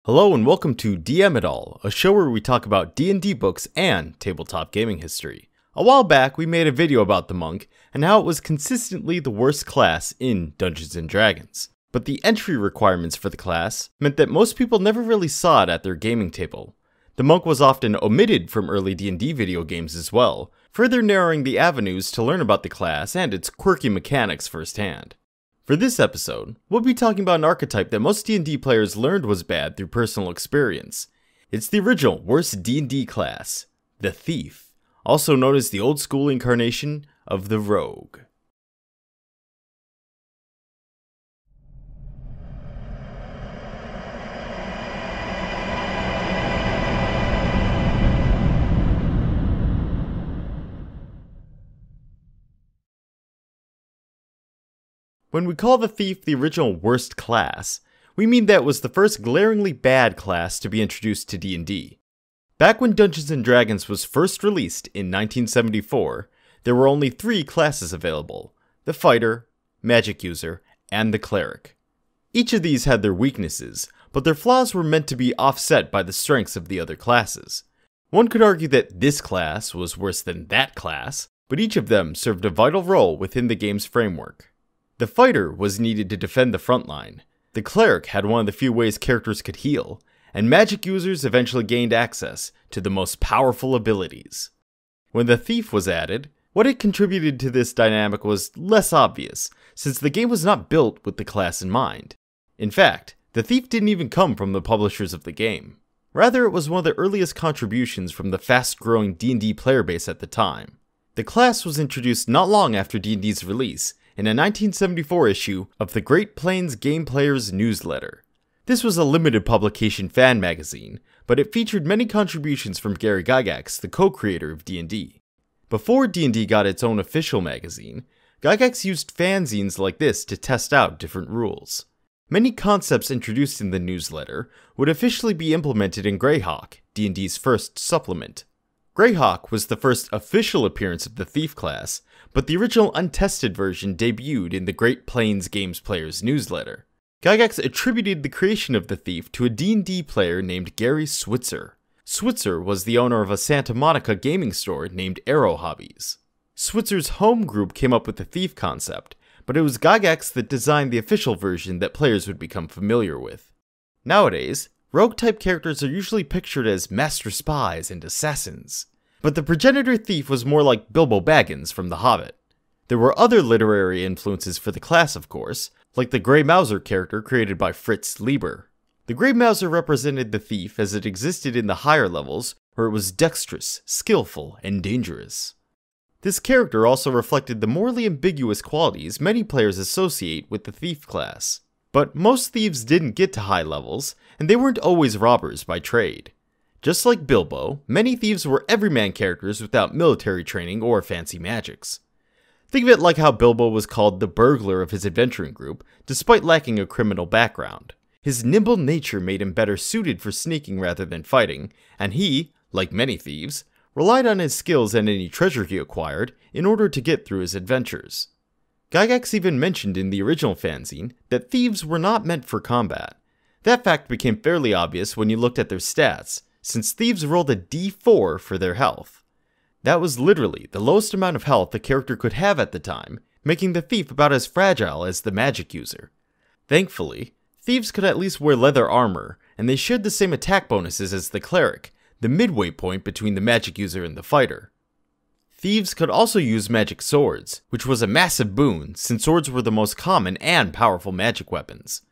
Hello and welcome to DM It All, a show where we talk about D&D books and tabletop gaming history. A while back, we made a video about the monk and how it was consistently the worst class in Dungeons & Dragons. But the entry requirements for the class meant that most people never really saw it at their gaming table. The monk was often omitted from early D&D video games as well, further narrowing the avenues to learn about the class and its quirky mechanics firsthand. For this episode, we'll be talking about an archetype that most D&D players learned was bad through personal experience. It's the original worst D&D class, the Thief, also known as the old school incarnation of the Rogue. When we call the Thief the original worst class, we mean that it was the first glaringly bad class to be introduced to D&D. Back when Dungeons & Dragons was first released in 1974, there were only 3 classes available: the Fighter, Magic User, and the Cleric. Each of these had their weaknesses, but their flaws were meant to be offset by the strengths of the other classes. One could argue that this class was worse than that class, but each of them served a vital role within the game's framework. The Fighter was needed to defend the front line, the Cleric had one of the few ways characters could heal, and Magic users eventually gained access to the most powerful abilities. When the Thief was added, what it contributed to this dynamic was less obvious, since the game was not built with the class in mind. In fact, the Thief didn't even come from the publishers of the game. Rather, it was one of the earliest contributions from the fast-growing D&D player base at the time. The class was introduced not long after D&D's release, in a 1974 issue of the Great Plains Game Players newsletter. This was a limited publication fan magazine, but it featured many contributions from Gary Gygax, the co-creator of D&D. Before D&D got its own official magazine, Gygax used fanzines like this to test out different rules. Many concepts introduced in the newsletter would officially be implemented in Greyhawk, D&D's first supplement. Greyhawk was the first official appearance of the Thief class, but the original untested version debuted in the Great Plains Games Players newsletter. Gygax attributed the creation of the Thief to a D&D player named Gary Switzer. Switzer was the owner of a Santa Monica gaming store named Arrow Hobbies. Switzer's home group came up with the Thief concept, but it was Gygax that designed the official version that players would become familiar with. Nowadays, rogue-type characters are usually pictured as master spies and assassins, but the progenitor Thief was more like Bilbo Baggins from The Hobbit. There were other literary influences for the class, of course, like the Grey Mouser character created by Fritz Leiber. The Grey Mouser represented the Thief as it existed in the higher levels, where it was dexterous, skillful, and dangerous. This character also reflected the morally ambiguous qualities many players associate with the Thief class. But most thieves didn't get to high levels, and they weren't always robbers by trade. Just like Bilbo, many thieves were everyman characters without military training or fancy magics. Think of it like how Bilbo was called the burglar of his adventuring group, despite lacking a criminal background. His nimble nature made him better suited for sneaking rather than fighting, and he, like many thieves, relied on his skills and any treasure he acquired in order to get through his adventures. Gygax even mentioned in the original fanzine that thieves were not meant for combat. That fact became fairly obvious when you looked at their stats, since thieves rolled a d4 for their health. That was literally the lowest amount of health a character could have at the time, making the Thief about as fragile as the Magic user. Thankfully, thieves could at least wear leather armor, and they shared the same attack bonuses as the Cleric, the midway point between the Magic user and the Fighter. Thieves could also use magic swords, which was a massive boon since swords were the most common and powerful magic weapons.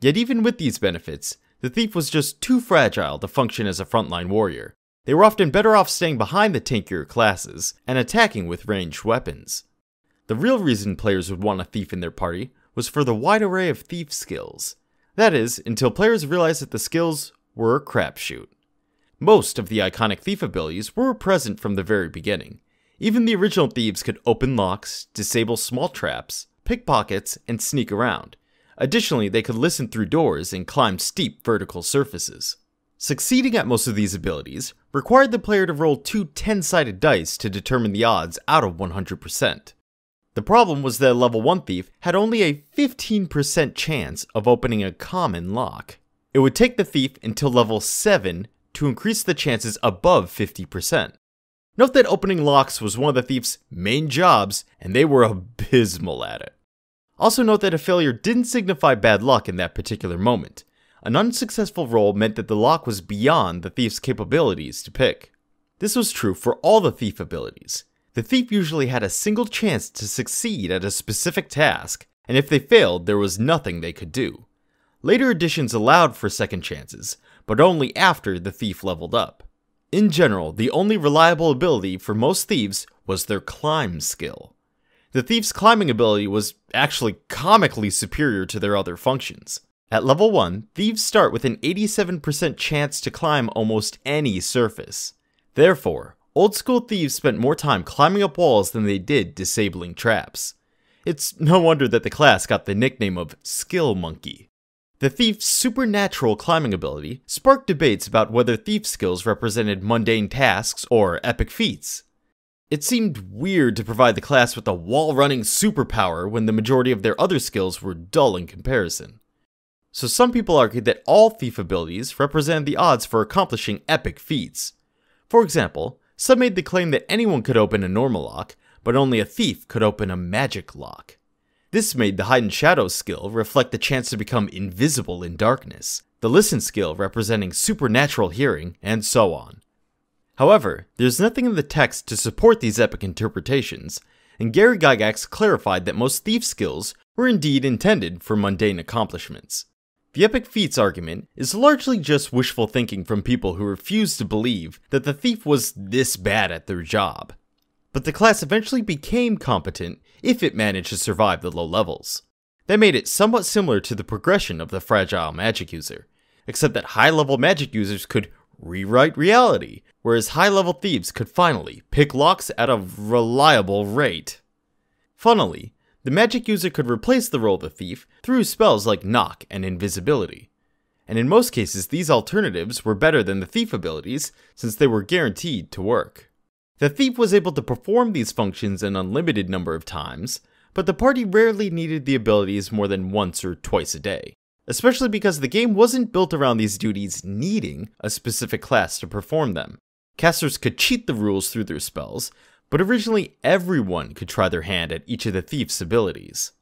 Yet even with these benefits, the Thief was just too fragile to function as a frontline warrior. They were often better off staying behind the tankier classes and attacking with ranged weapons. The real reason players would want a Thief in their party was for the wide array of Thief skills. That is, until players realized that the skills were a crapshoot. Most of the iconic Thief abilities were present from the very beginning. Even the original thieves could open locks, disable small traps, pick pockets, and sneak around. Additionally, they could listen through doors and climb steep vertical surfaces. Succeeding at most of these abilities required the player to roll 2 10-sided dice to determine the odds out of 100%. The problem was that a level 1 thief had only a 15% chance of opening a common lock. It would take the thief until level 7 to increase the chances above 50%. Note that opening locks was one of the thief's main jobs, and they were abysmal at it. Also note that a failure didn't signify bad luck in that particular moment. An unsuccessful roll meant that the lock was beyond the thief's capabilities to pick. This was true for all the thief abilities. The thief usually had a single chance to succeed at a specific task, and if they failed, there was nothing they could do. Later editions allowed for second chances, but only after the thief leveled up. In general, the only reliable ability for most thieves was their climb skill. The thief's climbing ability was actually comically superior to their other functions. At level 1, thieves start with an 87% chance to climb almost any surface. Therefore, old school thieves spent more time climbing up walls than they did disabling traps. It's no wonder that the class got the nickname of Skill Monkey. The thief's supernatural climbing ability sparked debates about whether thief skills represented mundane tasks or epic feats. It seemed weird to provide the class with a wall-running superpower when the majority of their other skills were dull in comparison. So some people argued that all thief abilities represented the odds for accomplishing epic feats. For example, some made the claim that anyone could open a normal lock, but only a thief could open a magic lock. This made the Hide and Shadows skill reflect the chance to become invisible in darkness, the Listen skill representing supernatural hearing, and so on. However, there's nothing in the text to support these epic interpretations, and Gary Gygax clarified that most thief skills were indeed intended for mundane accomplishments. The epic feats argument is largely just wishful thinking from people who refuse to believe that the thief was this bad at their job. But the class eventually became competent if it managed to survive the low levels. That made it somewhat similar to the progression of the fragile magic user, except that high-level magic users could rewrite reality, whereas high-level thieves could finally pick locks at a reliable rate. Funnily, the magic user could replace the role of the thief through spells like knock and invisibility. And in most cases, these alternatives were better than the thief abilities since they were guaranteed to work. The thief was able to perform these functions an unlimited number of times, but the party rarely needed the abilities more than once or twice a day, especially because the game wasn't built around these duties needing a specific class to perform them. Casters could cheat the rules through their spells, but originally everyone could try their hand at each of the thief's abilities.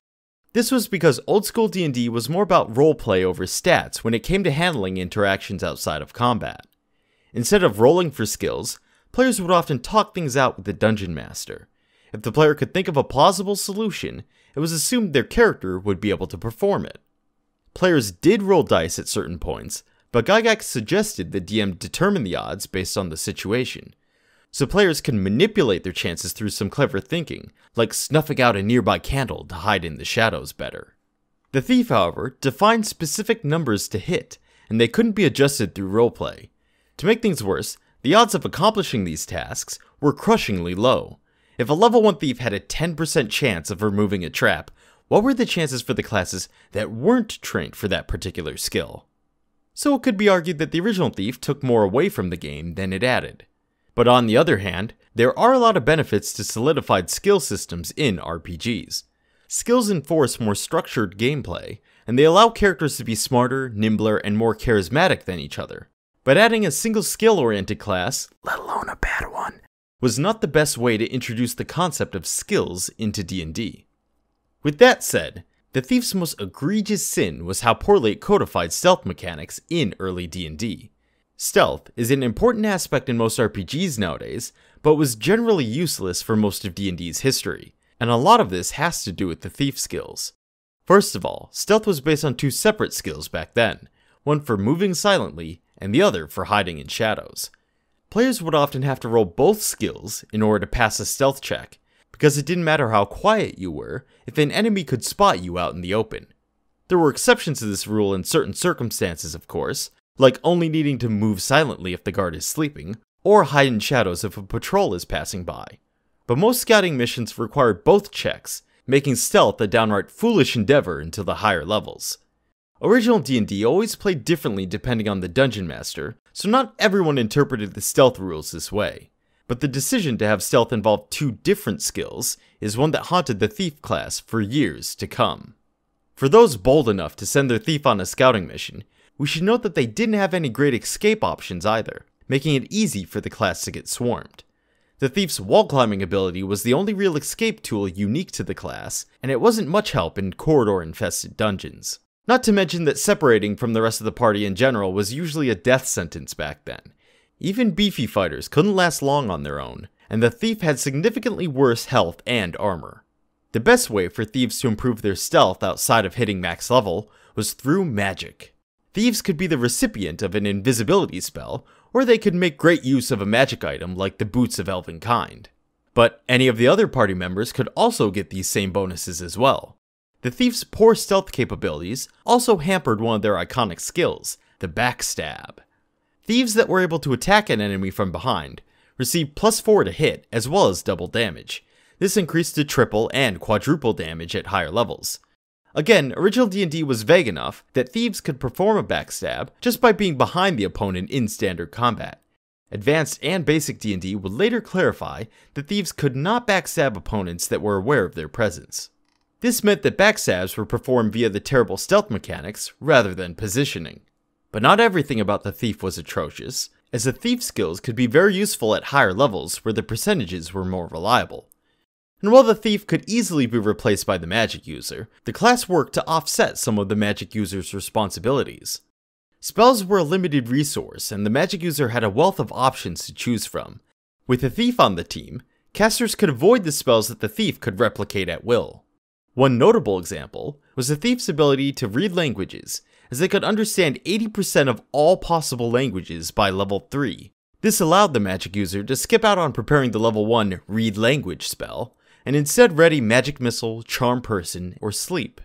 This was because old school D&D was more about roleplay over stats when it came to handling interactions outside of combat. Instead of rolling for skills, players would often talk things out with the dungeon master. If the player could think of a plausible solution, it was assumed their character would be able to perform it. Players did roll dice at certain points, but Gygax suggested the DM determine the odds based on the situation. So players can manipulate their chances through some clever thinking, like snuffing out a nearby candle to hide in the shadows better. The thief, however, defined specific numbers to hit, and they couldn't be adjusted through roleplay. To make things worse, the odds of accomplishing these tasks were crushingly low. If a level 1 thief had a 10% chance of removing a trap, what were the chances for the classes that weren't trained for that particular skill? So it could be argued that the original thief took more away from the game than it added. But on the other hand, there are a lot of benefits to solidified skill systems in RPGs. Skills enforce more structured gameplay, and they allow characters to be smarter, nimbler, and more charismatic than each other. But adding a single skill-oriented class, let alone a bad one, was not the best way to introduce the concept of skills into D&D. With that said, the thief's most egregious sin was how poorly it codified stealth mechanics in early D&D. Stealth is an important aspect in most RPGs nowadays, but was generally useless for most of D&D's history, and a lot of this has to do with the thief skills. First of all, stealth was based on two separate skills back then, one for moving silently and the other for hiding in shadows. Players would often have to roll both skills in order to pass a stealth check, because it didn't matter how quiet you were if an enemy could spot you out in the open. There were exceptions to this rule in certain circumstances, of course, like only needing to move silently if the guard is sleeping, or hide in shadows if a patrol is passing by. But most scouting missions required both checks, making stealth a downright foolish endeavor until the higher levels. Original D&D always played differently depending on the dungeon master, so not everyone interpreted the stealth rules this way. But the decision to have stealth involve two different skills is one that haunted the thief class for years to come. For those bold enough to send their thief on a scouting mission, We should note that they didn't have any great escape options either, making it easy for the class to get swarmed. The Thief's wall climbing ability was the only real escape tool unique to the class, and it wasn't much help in corridor-infested dungeons. Not to mention that separating from the rest of the party in general was usually a death sentence back then. Even beefy fighters couldn't last long on their own, and the Thief had significantly worse health and armor. The best way for thieves to improve their stealth outside of hitting max level was through magic. Thieves could be the recipient of an invisibility spell, or they could make great use of a magic item like the Boots of Elvenkind. But any of the other party members could also get these same bonuses as well. The Thief's poor stealth capabilities also hampered one of their iconic skills, the backstab. Thieves that were able to attack an enemy from behind received +4 to hit as well as double damage. This increased to triple and quadruple damage at higher levels. Again, original D&D was vague enough that thieves could perform a backstab just by being behind the opponent in standard combat. Advanced and basic D&D would later clarify that thieves could not backstab opponents that were aware of their presence. This meant that backstabs were performed via the terrible stealth mechanics rather than positioning. But not everything about the Thief was atrocious, as the Thief skills could be very useful at higher levels where the percentages were more reliable. And while the Thief could easily be replaced by the magic user, the class worked to offset some of the magic user's responsibilities. Spells were a limited resource, and the magic user had a wealth of options to choose from. With the Thief on the team, casters could avoid the spells that the Thief could replicate at will. One notable example was the Thief's ability to read languages, as they could understand 80% of all possible languages by level 3. This allowed the magic user to skip out on preparing the level 1 Read Language spell, and instead ready Magic Missile, Charm Person, or Sleep.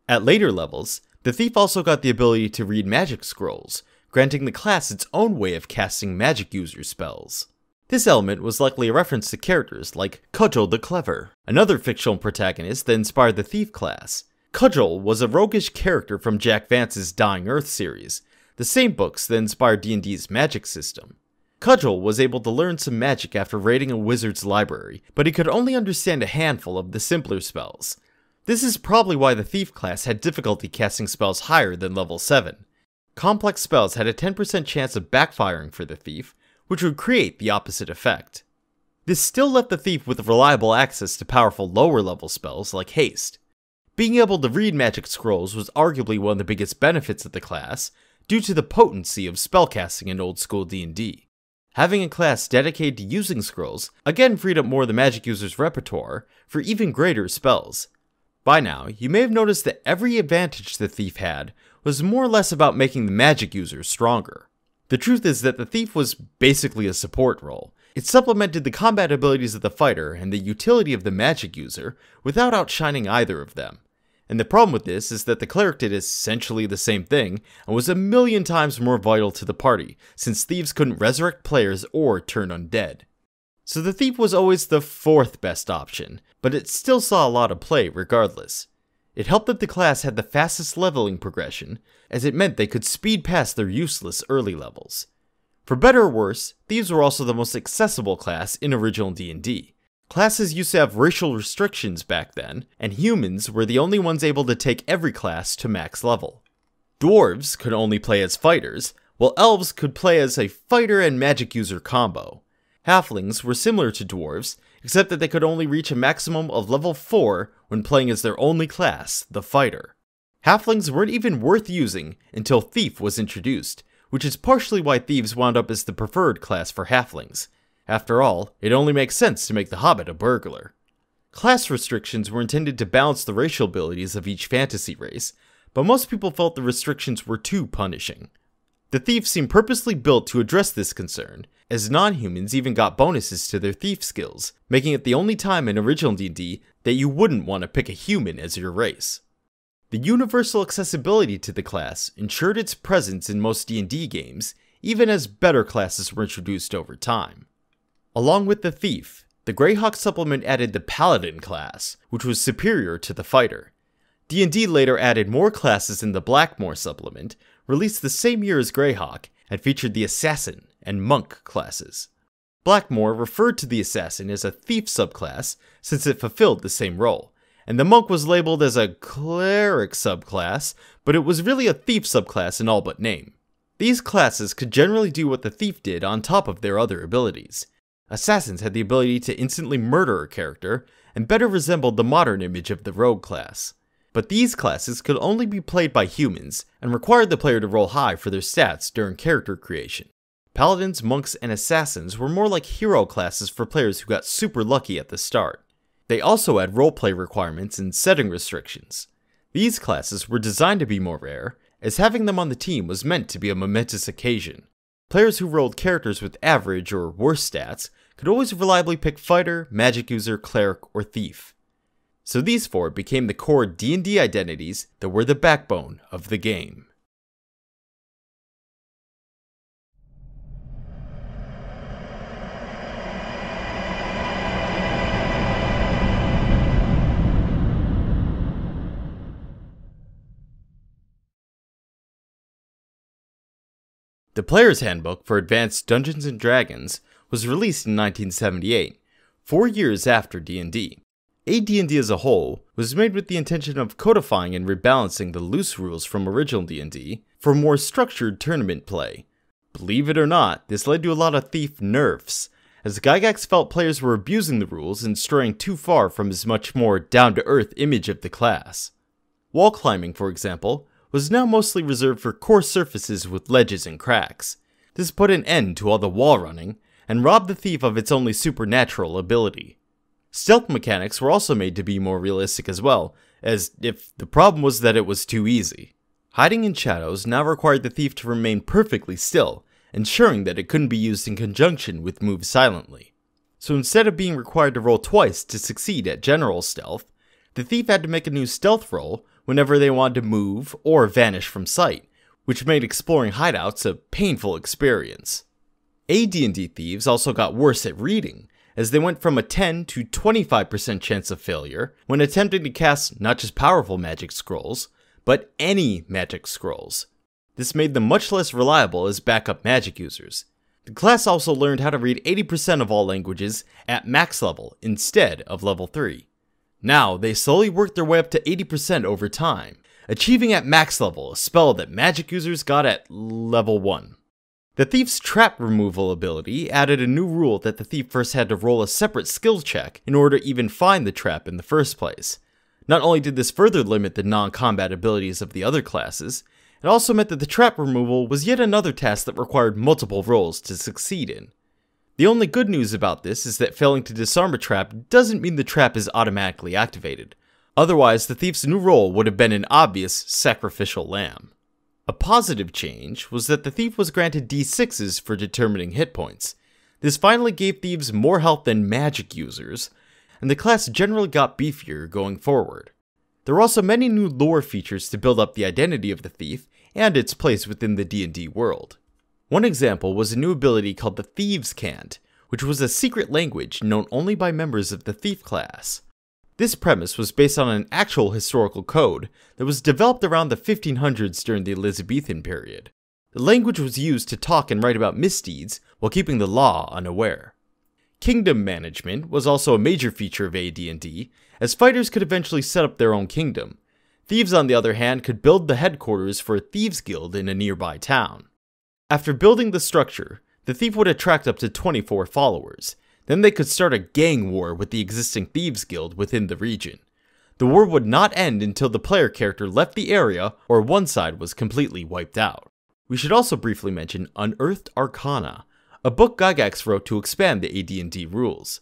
At later levels, the Thief also got the ability to read magic scrolls, granting the class its own way of casting magic user spells. This element was likely a reference to characters like Cudgel the Clever, another fictional protagonist that inspired the Thief class. Cudgel was a roguish character from Jack Vance's Dying Earth series, the same books that inspired D&D's magic system. Cudgel was able to learn some magic after raiding a wizard's library, but he could only understand a handful of the simpler spells. This is probably why the Thief class had difficulty casting spells higher than level 7. Complex spells had a 10% chance of backfiring for the Thief, which would create the opposite effect. This still left the Thief with reliable access to powerful lower level spells like Haste. Being able to read magic scrolls was arguably one of the biggest benefits of the class, due to the potency of spellcasting in old school D&D. Having a class dedicated to using scrolls again freed up more of the magic user's repertoire for even greater spells. By now, you may have noticed that every advantage the Thief had was more or less about making the magic user stronger. The truth is that the Thief was basically a support role. It supplemented the combat abilities of the fighter and the utility of the magic user without outshining either of them. And the problem with this is that the cleric did essentially the same thing and was a million times more vital to the party, since thieves couldn't resurrect players or turn undead. So the Thief was always the fourth best option, but it still saw a lot of play regardless. It helped that the class had the fastest leveling progression, as it meant they could speed past their useless early levels. For better or worse, thieves were also the most accessible class in original D&D. Classes used to have racial restrictions back then, and humans were the only ones able to take every class to max level. Dwarves could only play as fighters, while elves could play as a fighter and magic user combo. Halflings were similar to dwarves, except that they could only reach a maximum of level 4 when playing as their only class, the fighter. Halflings weren't even worth using until Thief was introduced, which is partially why thieves wound up as the preferred class for halflings. After all, it only makes sense to make the Hobbit a burglar. Class restrictions were intended to balance the racial abilities of each fantasy race, but most people felt the restrictions were too punishing. The Thief seemed purposely built to address this concern, as non-humans even got bonuses to their thief skills, making it the only time in original D&D that you wouldn't want to pick a human as your race. The universal accessibility to the class ensured its presence in most D&D games, even as better classes were introduced over time. Along with the Thief, the Greyhawk supplement added the Paladin class, which was superior to the fighter. D&D later added more classes in the Blackmoor supplement, released the same year as Greyhawk, and featured the Assassin and Monk classes. Blackmoor referred to the Assassin as a Thief subclass since it fulfilled the same role, and the monk was labeled as a cleric subclass, but it was really a thief subclass in all but name. These classes could generally do what the thief did on top of their other abilities. Assassins had the ability to instantly murder a character, and better resembled the modern image of the rogue class. But these classes could only be played by humans, and required the player to roll high for their stats during character creation. Paladins, monks, and assassins were more like hero classes for players who got super lucky at the start. They also had roleplay requirements and setting restrictions. These classes were designed to be more rare, as having them on the team was meant to be a momentous occasion. Players who rolled characters with average or worse stats could always reliably pick fighter, magic user, cleric, or thief. So these four became the core D&D identities that were the backbone of the game. The Player's Handbook for Advanced Dungeons & Dragons was released in 1978, 4 years after D&D. AD&D as a whole was made with the intention of codifying and rebalancing the loose rules from original D&D for more structured tournament play. Believe it or not, this led to a lot of thief nerfs, as Gygax felt players were abusing the rules and straying too far from his much more down-to-earth image of the class. Wall climbing, for example, was now mostly reserved for coarse surfaces with ledges and cracks. This put an end to all the wall running, and robbed the thief of its only supernatural ability. Stealth mechanics were also made to be more realistic as well, as if the problem was that it was too easy. Hiding in shadows now required the thief to remain perfectly still, ensuring that it couldn't be used in conjunction with move silently. So instead of being required to roll twice to succeed at general stealth, the thief had to make a new stealth roll whenever they wanted to move or vanish from sight, which made exploring hideouts a painful experience. AD&D thieves also got worse at reading, as they went from a 10 to 25% chance of failure when attempting to cast not just powerful magic scrolls, but any magic scrolls. This made them much less reliable as backup magic users. The class also learned how to read 80% of all languages at max level instead of level 3. Now, they slowly worked their way up to 80% over time, achieving at max level a spell that magic users got at level 1. The thief's trap removal ability added a new rule that the thief first had to roll a separate skill check in order to even find the trap in the first place. Not only did this further limit the non-combat abilities of the other classes, it also meant that the trap removal was yet another task that required multiple rolls to succeed in. The only good news about this is that failing to disarm a trap doesn't mean the trap is automatically activated. Otherwise, the thief's new roll would have been an obvious sacrificial lamb. A positive change was that the thief was granted D6s for determining hit points. This finally gave thieves more health than magic users, and the class generally got beefier going forward. There were also many new lore features to build up the identity of the thief and its place within the D&D world. One example was a new ability called the Thieves' Cant, which was a secret language known only by members of the thief class. This premise was based on an actual historical code that was developed around the 1500s during the Elizabethan period. The language was used to talk and write about misdeeds while keeping the law unaware. Kingdom management was also a major feature of AD&D, as fighters could eventually set up their own kingdom. Thieves, on the other hand, could build the headquarters for a thieves' guild in a nearby town. After building the structure, the thief would attract up to 24 followers. Then they could start a gang war with the existing thieves' guild within the region. The war would not end until the player character left the area or one side was completely wiped out. We should also briefly mention Unearthed Arcana, a book Gygax wrote to expand the AD&D rules.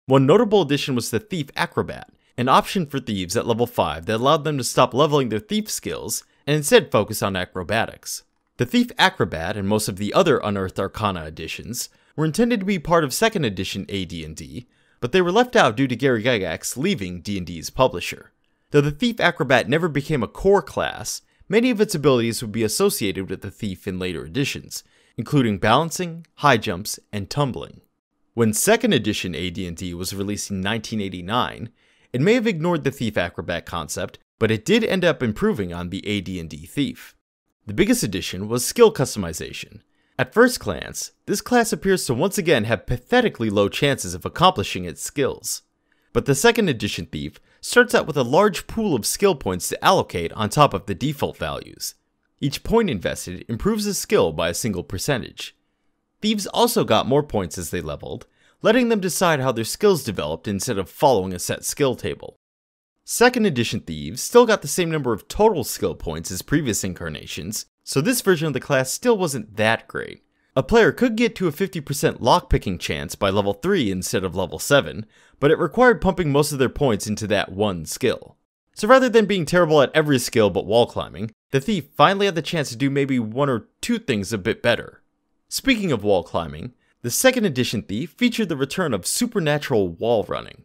One notable addition was the Thief Acrobat, an option for thieves at level 5 that allowed them to stop leveling their thief skills and instead focus on acrobatics. The Thief Acrobat and most of the other Unearthed Arcana additions were intended to be part of 2nd edition AD&D, but they were left out due to Gary Gygax leaving D&D's publisher. Though the Thief Acrobat never became a core class, many of its abilities would be associated with the Thief in later editions, including balancing, high jumps, and tumbling. When 2nd edition AD&D was released in 1989, it may have ignored the Thief Acrobat concept, but it did end up improving on the AD&D Thief. The biggest addition was skill customization. At first glance, this class appears to once again have pathetically low chances of accomplishing its skills. But the 2nd edition Thief starts out with a large pool of skill points to allocate on top of the default values. Each point invested improves a skill by a single percentage. Thieves also got more points as they leveled, letting them decide how their skills developed instead of following a set skill table. 2nd edition Thieves still got the same number of total skill points as previous incarnations, so this version of the class still wasn't that great. A player could get to a 50% lockpicking chance by level 3 instead of level 7, but it required pumping most of their points into that one skill. So rather than being terrible at every skill but wall climbing, the Thief finally had the chance to do maybe 1 or 2 things a bit better. Speaking of wall climbing, the 2nd edition Thief featured the return of supernatural wall running.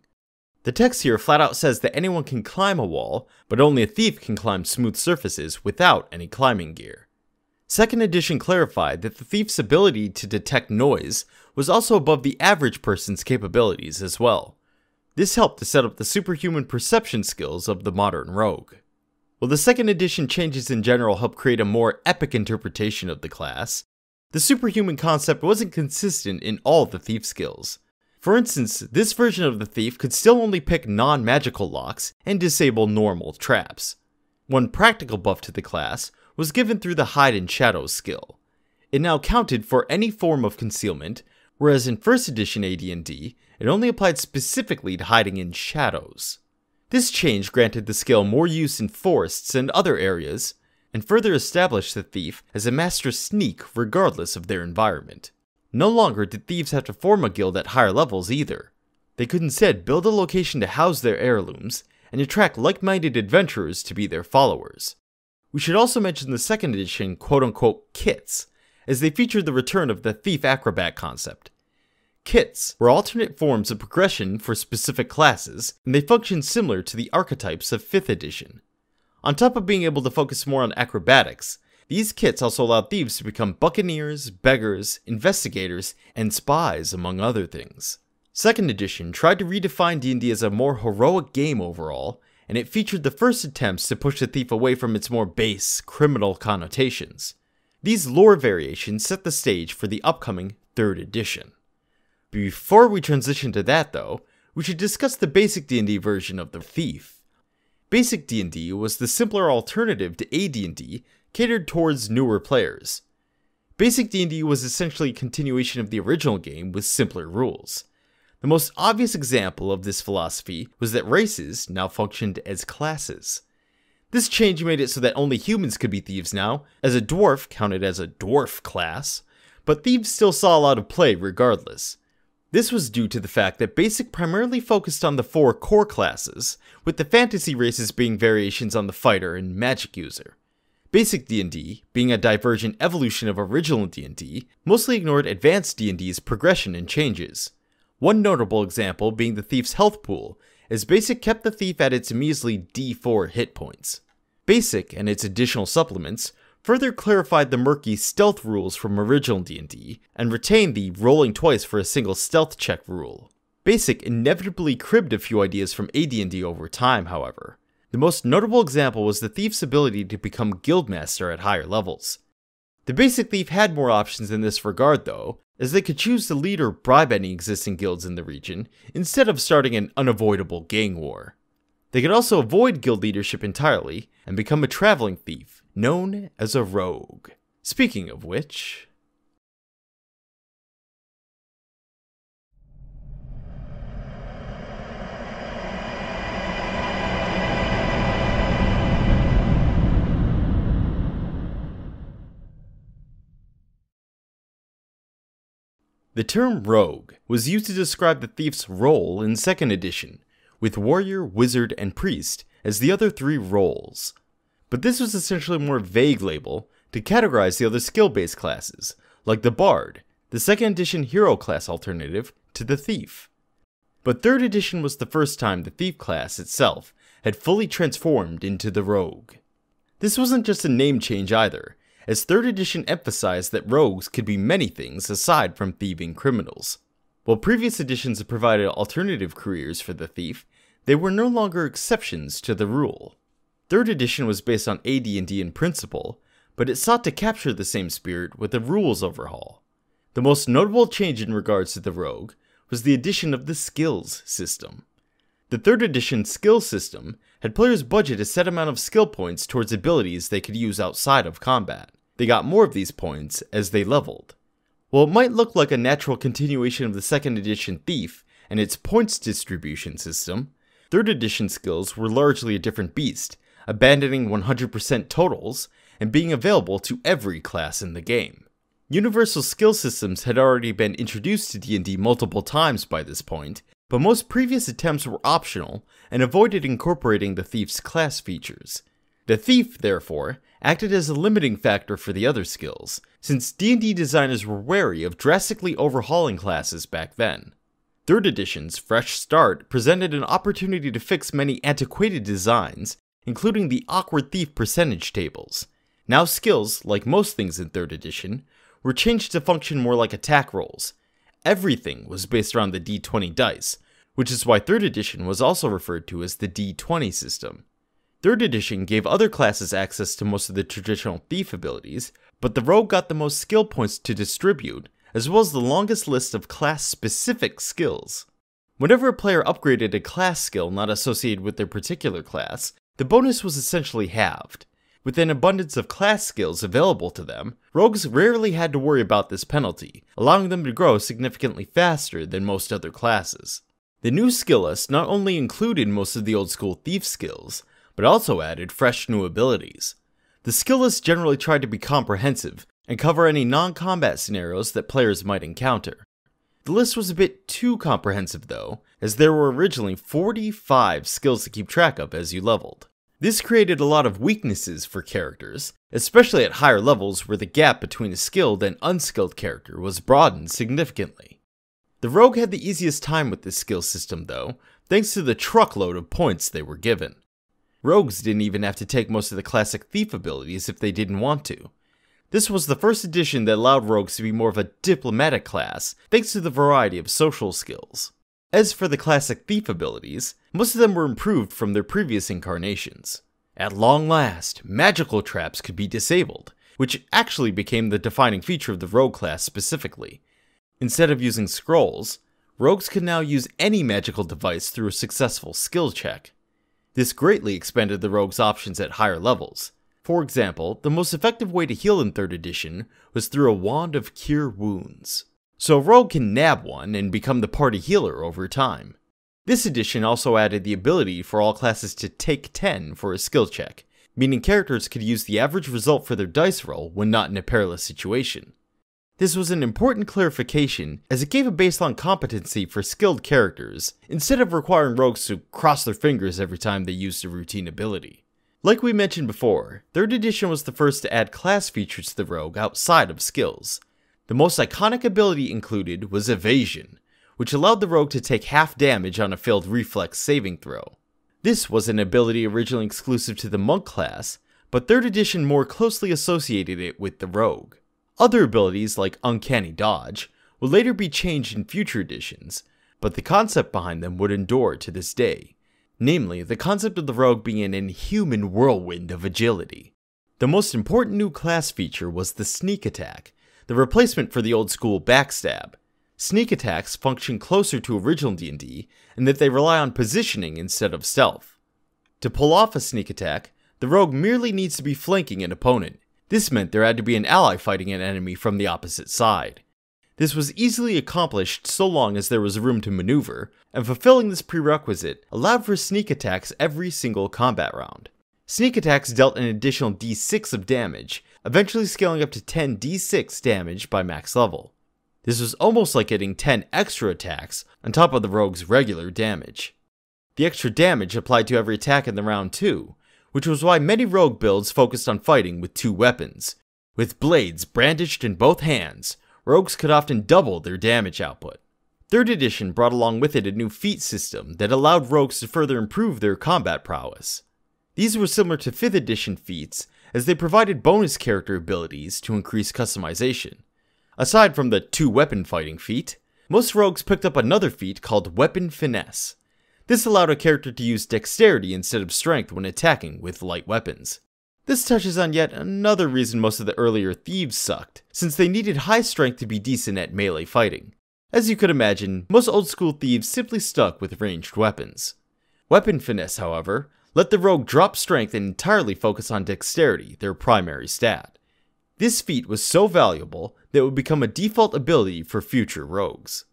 The text here flat out says that anyone can climb a wall, but only a thief can climb smooth surfaces without any climbing gear. 2nd edition clarified that the thief's ability to detect noise was also above the average person's capabilities as well. This helped to set up the superhuman perception skills of the modern rogue. While the 2nd edition changes in general help create a more epic interpretation of the class, the superhuman concept wasn't consistent in all the thief skills. For instance, this version of the thief could still only pick non-magical locks and disable normal traps. One practical buff to the class was given through the Hide in Shadows skill. It now counted for any form of concealment, whereas in 1st edition AD&D, it only applied specifically to hiding in shadows. This change granted the skill more use in forests and other areas, and further established the thief as a master sneak regardless of their environment. No longer did thieves have to form a guild at higher levels either. They could instead build a location to house their heirlooms, and attract like-minded adventurers to be their followers. We should also mention the 2nd edition quote-unquote kits, as they featured the return of the Thief Acrobat concept. Kits were alternate forms of progression for specific classes, and they functioned similar to the archetypes of 5th edition. On top of being able to focus more on acrobatics, these kits also allowed thieves to become buccaneers, beggars, investigators, and spies, among other things. 2nd edition tried to redefine D&D as a more heroic game overall, and it featured the first attempts to push the thief away from its more base, criminal connotations. These lore variations set the stage for the upcoming 3rd edition. Before we transition to that though, we should discuss the basic D&D version of the Thief. Basic D&D was the simpler alternative to AD&D, catered towards newer players. Basic D&D was essentially a continuation of the original game with simpler rules. The most obvious example of this philosophy was that races now functioned as classes. This change made it so that only humans could be thieves now, as a dwarf counted as a dwarf class, but thieves still saw a lot of play regardless. This was due to the fact that Basic primarily focused on the 4 core classes, with the fantasy races being variations on the fighter and magic user. Basic D&D, being a divergent evolution of original D&D, mostly ignored advanced D&D's progression and changes. One notable example being the thief's health pool, as Basic kept the thief at its measly D4 hit points. Basic and its additional supplements further clarified the murky stealth rules from original D&D, and retained the rolling twice for a single stealth check rule. Basic inevitably cribbed a few ideas from AD&D over time, however. The most notable example was the thief's ability to become guildmaster at higher levels. The basic thief had more options in this regard though, as they could choose to lead or bribe any existing guilds in the region, instead of starting an unavoidable gang war. They could also avoid guild leadership entirely, and become a traveling thief, known as a rogue. Speaking of which... The term rogue was used to describe the thief's role in 2nd edition, with warrior, wizard, and priest as the other 3 roles. But this was essentially a more vague label to categorize the other skill-based classes, like the bard, the 2nd edition hero class alternative to the thief. But 3rd edition was the first time the thief class itself had fully transformed into the rogue. This wasn't just a name change either, as 3rd edition emphasized that rogues could be many things aside from thieving criminals. While previous editions had provided alternative careers for the thief, they were no longer exceptions to the rule. 3rd edition was based on AD&D in principle, but it sought to capture the same spirit with a rules overhaul. The most notable change in regards to the rogue was the addition of the skills system. The 3rd edition skill system had players budget a set amount of skill points towards abilities they could use outside of combat. They got more of these points as they leveled. While it might look like a natural continuation of the 2nd edition Thief and its points distribution system, 3rd edition skills were largely a different beast, abandoning 100% totals and being available to every class in the game. Universal skill systems had already been introduced to D&D multiple times by this point, but most previous attempts were optional and avoided incorporating the Thief's class features. The Thief, therefore, acted as a limiting factor for the other skills, since D&D designers were wary of drastically overhauling classes back then. 3rd edition's Fresh Start presented an opportunity to fix many antiquated designs, including the awkward Thief percentage tables. Now skills, like most things in 3rd edition, were changed to function more like attack rolls. Everything was based around the D20 dice, which is why 3rd edition was also referred to as the D20 system. 3rd edition gave other classes access to most of the traditional Thief abilities, but the Rogue got the most skill points to distribute, as well as the longest list of class-specific skills. Whenever a player upgraded a class skill not associated with their particular class, the bonus was essentially halved. With an abundance of class skills available to them, rogues rarely had to worry about this penalty, allowing them to grow significantly faster than most other classes. The new skill list not only included most of the old school Thief skills, but also added fresh new abilities. The skill list generally tried to be comprehensive and cover any non-combat scenarios that players might encounter. The list was a bit too comprehensive though, as there were originally 45 skills to keep track of as you leveled. This created a lot of weaknesses for characters, especially at higher levels where the gap between a skilled and unskilled character was broadened significantly. The Rogue had the easiest time with this skill system though, thanks to the truckload of points they were given. Rogues didn't even have to take most of the classic Thief abilities if they didn't want to. This was the first edition that allowed rogues to be more of a diplomatic class, thanks to the variety of social skills. As for the classic Thief abilities, most of them were improved from their previous incarnations. At long last, magical traps could be disabled, which actually became the defining feature of the Rogue class specifically. Instead of using scrolls, rogues could now use any magical device through a successful skill check. This greatly expanded the rogue's options at higher levels. For example, the most effective way to heal in 3rd edition was through a wand of Cure Wounds. So a rogue can nab one and become the party healer over time. This edition also added the ability for all classes to take 10 for a skill check, meaning characters could use the average result for their dice roll when not in a perilous situation. This was an important clarification as it gave a baseline competency for skilled characters, instead of requiring rogues to cross their fingers every time they used a routine ability. Like we mentioned before, 3rd edition was the first to add class features to the rogue outside of skills. The most iconic ability included was Evasion, which allowed the rogue to take half damage on a failed reflex saving throw. This was an ability originally exclusive to the monk class, but 3rd edition more closely associated it with the rogue. Other abilities like Uncanny Dodge would later be changed in future editions, but the concept behind them would endure to this day, namely the concept of the rogue being an inhuman whirlwind of agility. The most important new class feature was the Sneak Attack, the replacement for the old school Backstab. Sneak attacks function closer to original D&D in that they rely on positioning instead of stealth. To pull off a sneak attack, the rogue merely needs to be flanking an opponent. This meant there had to be an ally fighting an enemy from the opposite side. This was easily accomplished so long as there was room to maneuver, and fulfilling this prerequisite allowed for sneak attacks every single combat round. Sneak attacks dealt an additional d6 of damage, eventually scaling up to 10 d6 damage by max level. This was almost like getting 10 extra attacks on top of the rogue's regular damage. The extra damage applied to every attack in the round too, which was why many rogue builds focused on fighting with 2 weapons. With blades brandished in both hands, rogues could often double their damage output. 3rd edition brought along with it a new feat system that allowed rogues to further improve their combat prowess. These were similar to 5th edition feats, as they provided bonus character abilities to increase customization. Aside from the 2-weapon fighting feat, most rogues picked up another feat called Weapon Finesse. This allowed a character to use dexterity instead of strength when attacking with light weapons. This touches on yet another reason most of the earlier thieves sucked, since they needed high strength to be decent at melee fighting. As you could imagine, most old school thieves simply stuck with ranged weapons. Weapon finesse, however, let the rogue drop strength and entirely focus on dexterity, their primary stat. This feat was so valuable that it would become a default ability for future rogues.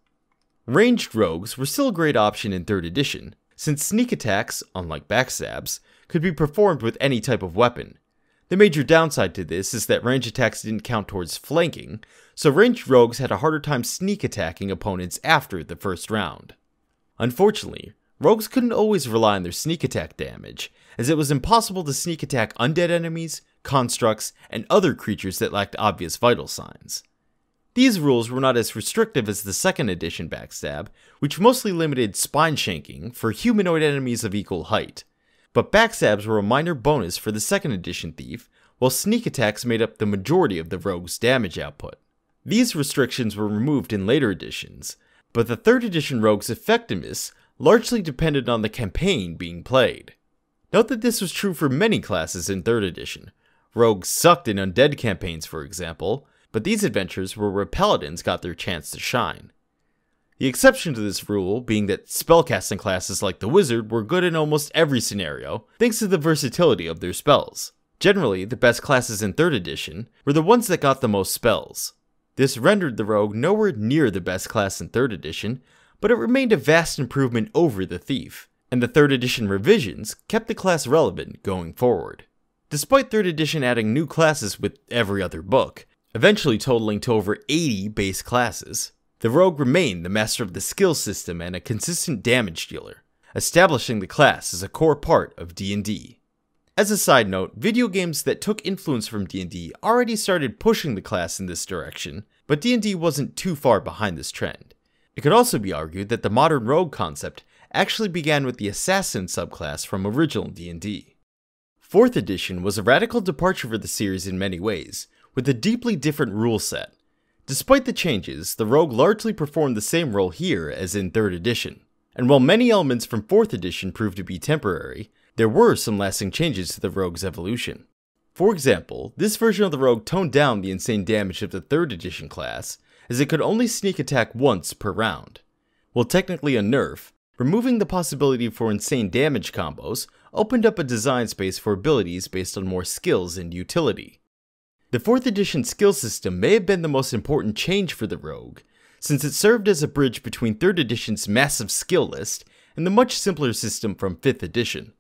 Ranged rogues were still a great option in 3rd edition, since sneak attacks, unlike backstabs, could be performed with any type of weapon. The major downside to this is that range attacks didn't count towards flanking, so ranged rogues had a harder time sneak attacking opponents after the first round. Unfortunately, rogues couldn't always rely on their sneak attack damage, as it was impossible to sneak attack undead enemies, constructs, and other creatures that lacked obvious vital signs. These rules were not as restrictive as the 2nd edition backstab, which mostly limited spine shanking for humanoid enemies of equal height. But backstabs were a minor bonus for the 2nd edition thief, while sneak attacks made up the majority of the rogue's damage output. These restrictions were removed in later editions, but the 3rd edition rogue's effectiveness largely depended on the campaign being played. Note that this was true for many classes in 3rd edition. Rogues sucked in undead campaigns, for example, but these adventures were where paladins got their chance to shine. The exception to this rule being that spellcasting classes like the wizard were good in almost every scenario, thanks to the versatility of their spells. Generally, the best classes in 3rd edition were the ones that got the most spells. This rendered the rogue nowhere near the best class in 3rd edition, but it remained a vast improvement over the thief, and the 3rd edition revisions kept the class relevant going forward. Despite 3rd edition adding new classes with every other book, eventually totaling to over 80 base classes, the rogue remained the master of the skill system and a consistent damage dealer, establishing the class as a core part of D&D. As a side note, video games that took influence from D&D already started pushing the class in this direction, but D&D wasn't too far behind this trend. It could also be argued that the modern rogue concept actually began with the assassin subclass from original D&D. 4th edition was a radical departure for the series in many ways, with a deeply different rule set. Despite the changes, the rogue largely performed the same role here as in 3rd edition, and while many elements from 4th edition proved to be temporary, there were some lasting changes to the rogue's evolution. For example, this version of the rogue toned down the insane damage of the 3rd edition class, as it could only sneak attack once per round. While technically a nerf, removing the possibility for insane damage combos opened up a design space for abilities based on more skills and utility. The 4th edition skill system may have been the most important change for the rogue, since it served as a bridge between 3rd edition's massive skill list and the much simpler system from 5th edition.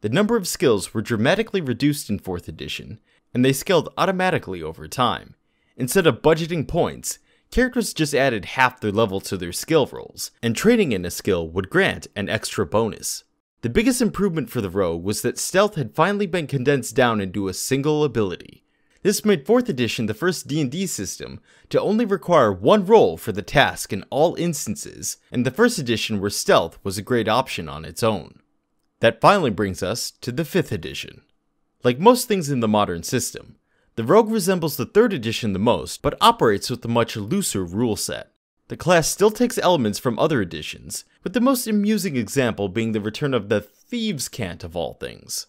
The number of skills were dramatically reduced in 4th edition, and they scaled automatically over time. Instead of budgeting points, characters just added half their level to their skill rolls, and training in a skill would grant an extra bonus. The biggest improvement for the rogue was that stealth had finally been condensed down into a single ability. This made 4th edition the first D&D system to only require one roll for the task in all instances, and the 1st edition where stealth was a great option on its own. That finally brings us to the 5th edition. Like most things in the modern system, the rogue resembles the 3rd edition the most, but operates with a much looser rule set. The class still takes elements from other editions, with the most amusing example being the return of the Thieves' Cant of all things.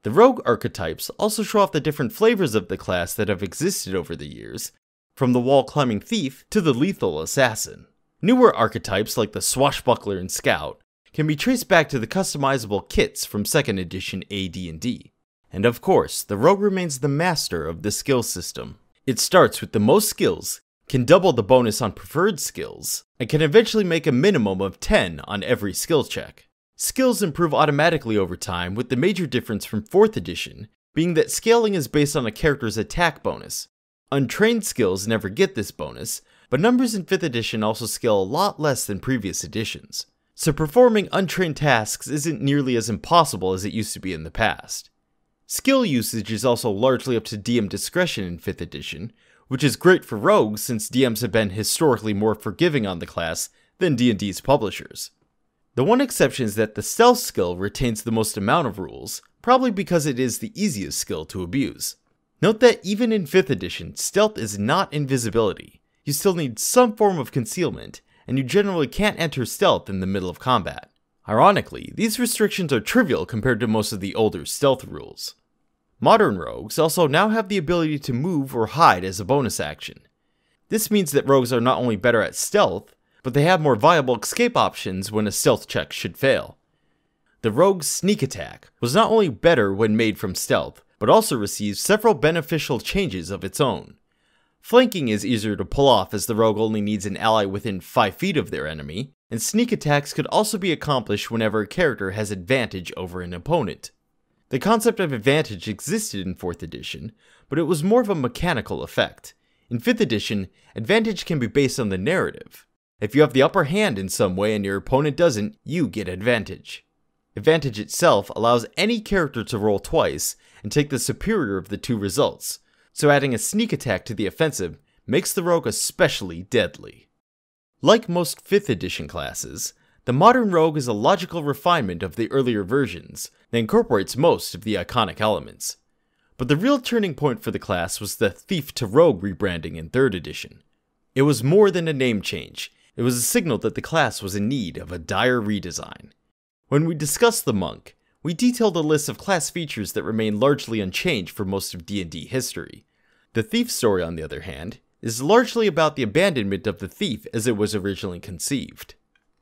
The rogue archetypes also show off the different flavors of the class that have existed over the years, from the wall-climbing thief to the lethal assassin. Newer archetypes like the swashbuckler and scout can be traced back to the customizable kits from 2nd edition AD&D. And of course, the rogue remains the master of the skill system. It starts with the most skills, can double the bonus on preferred skills, and can eventually make a minimum of 10 on every skill check. Skills improve automatically over time, with the major difference from 4th edition being that scaling is based on a character's attack bonus. Untrained skills never get this bonus, but numbers in 5th edition also scale a lot less than previous editions. So performing untrained tasks isn't nearly as impossible as it used to be in the past. Skill usage is also largely up to DM discretion in 5th edition, which is great for rogues since DMs have been historically more forgiving on the class than D&D's publishers. The one exception is that the stealth skill retains the most amount of rules, probably because it is the easiest skill to abuse. Note that even in 5th edition, stealth is not invisibility. You still need some form of concealment, and you generally can't enter stealth in the middle of combat. Ironically, these restrictions are trivial compared to most of the older stealth rules. Modern rogues also now have the ability to move or hide as a bonus action. This means that rogues are not only better at stealth, but they have more viable escape options when a stealth check should fail. The rogue's sneak attack was not only better when made from stealth, but also received several beneficial changes of its own. Flanking is easier to pull off as the rogue only needs an ally within 5 feet of their enemy, and sneak attacks could also be accomplished whenever a character has advantage over an opponent. The concept of advantage existed in 4th edition, but it was more of a mechanical effect. In 5th edition, advantage can be based on the narrative. If you have the upper hand in some way and your opponent doesn't, you get advantage. Advantage itself allows any character to roll twice and take the superior of the 2 results, so adding a sneak attack to the offensive makes the rogue especially deadly. Like most 5th edition classes, the modern rogue is a logical refinement of the earlier versions that incorporates most of the iconic elements. But the real turning point for the class was the thief to rogue rebranding in 3rd edition. It was more than a name change, it was a signal that the class was in need of a dire redesign. When we discussed the monk, we detailed a list of class features that remain largely unchanged for most of D&D history. The thief story, on the other hand, is largely about the abandonment of the thief as it was originally conceived.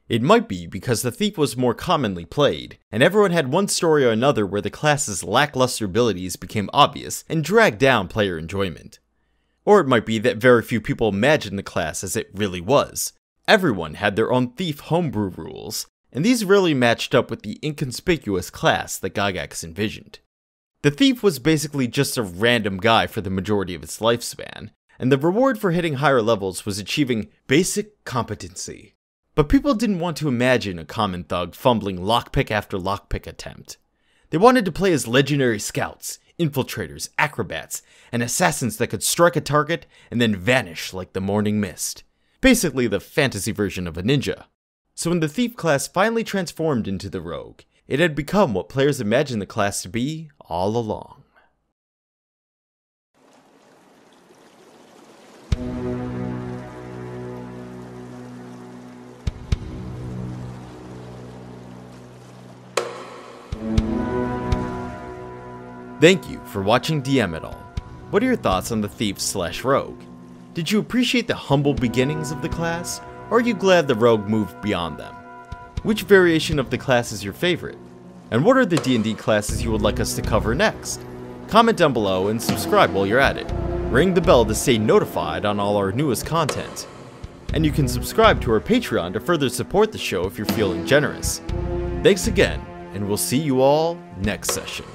It might be because the thief was more commonly played, and everyone had one story or another where the class's lackluster abilities became obvious and dragged down player enjoyment. Or it might be that very few people imagined the class as it really was. Everyone had their own thief homebrew rules, and these rarely matched up with the inconspicuous class that Gygax envisioned. The thief was basically just a random guy for the majority of its lifespan, and the reward for hitting higher levels was achieving basic competency. But people didn't want to imagine a common thug fumbling lockpick after lockpick attempt. They wanted to play as legendary scouts, infiltrators, acrobats, and assassins that could strike a target and then vanish like the morning mist. Basically the fantasy version of a ninja. So when the thief class finally transformed into the rogue, it had become what players imagined the class to be all along. Thank you for watching DM It All. What are your thoughts on the thief/rogue? Did you appreciate the humble beginnings of the class, or are you glad the rogue moved beyond them? Which variation of the class is your favorite? And what are the D&D classes you would like us to cover next? Comment down below and subscribe while you're at it. Ring the bell to stay notified on all our newest content. And you can subscribe to our Patreon to further support the show if you're feeling generous. Thanks again, and we'll see you all next session.